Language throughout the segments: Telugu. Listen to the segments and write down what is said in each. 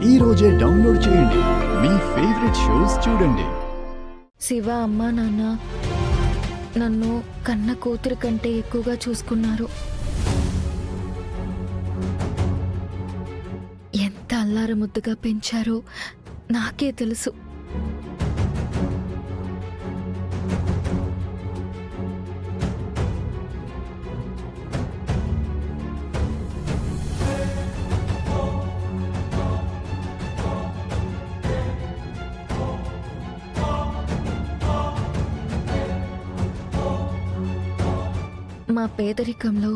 ఈ రోజే డౌన్లోడ్ చేయండి. మీ ఫేవరెట్ షోస్ చూడండి. శివ అమ్మా నాన్న నన్ను కన్న కూతురు కంటే ఎక్కువగా చూసుకున్నారు. ఎంత అల్లారముద్దుగా పెంచారో నాకే తెలుసు. మా పేదరికంలో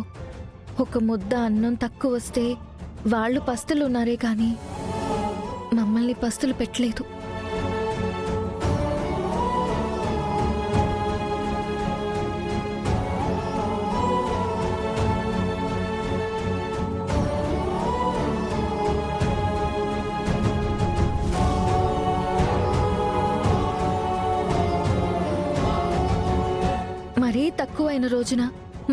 ఒక ముద్ద అన్నం తక్కువ వస్తే వాళ్ళు పస్తులు ఉన్నారే కానీ మమ్మల్ని పస్తులు పెట్టలేదు. మరీ తక్కువైన రోజున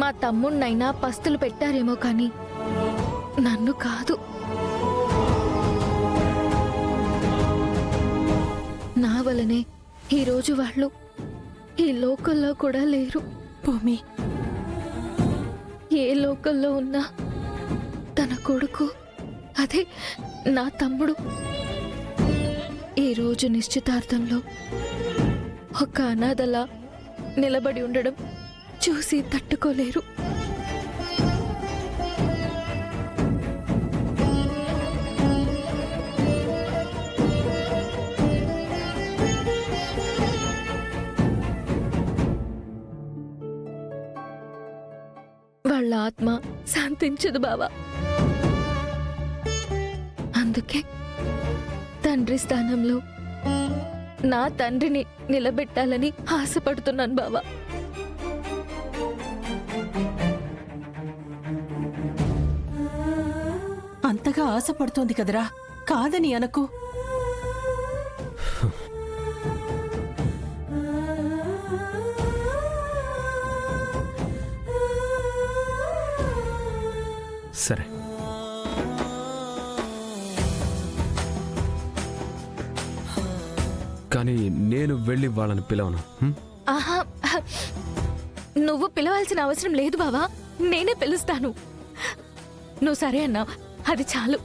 మా తమ్ముణ్ణైనా పస్తులు పెట్టారేమో కానీ నన్ను కాదు. నా వలనే ఈరోజు వాళ్ళు ఈ లోకల్లో కూడా లేరు. భూమి, ఏ లోకల్లో ఉన్నా తన కొడుకు, అదే నా తమ్ముడు, ఈరోజు నిశ్చితార్థంలో ఒక అనాథలా నిలబడి ఉండడం చూసి తట్టుకోలేరు. వాళ్ళ ఆత్మ శాంతించదు బావా. అందుకే తండ్రి స్థానంలో నా తండ్రిని నిలబెట్టాలని ఆశపడుతున్నాను బావా. అంతగా ఆశపడుతోంది కదరా, కాదని అనకు. సరే, కానీ నేను వెళ్ళి వాళ్ళని పిలవను. ఆహా, నువ్వు పిలవాల్సిన అవసరం లేదు బావా, నేనే పిలుస్తాను. నువ్వు సరే అన్నా, అది చాలు.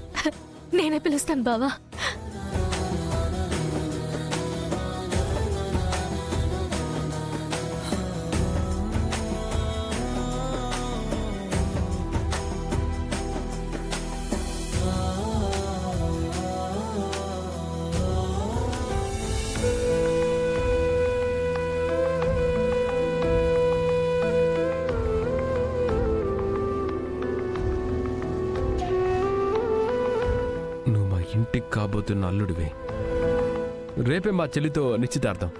నేనే పిలుస్తాను బావా. ఇంటికి కాబోతున్న అల్లుడివి. రేపే మా చెల్లితో నిశ్చితార్థం.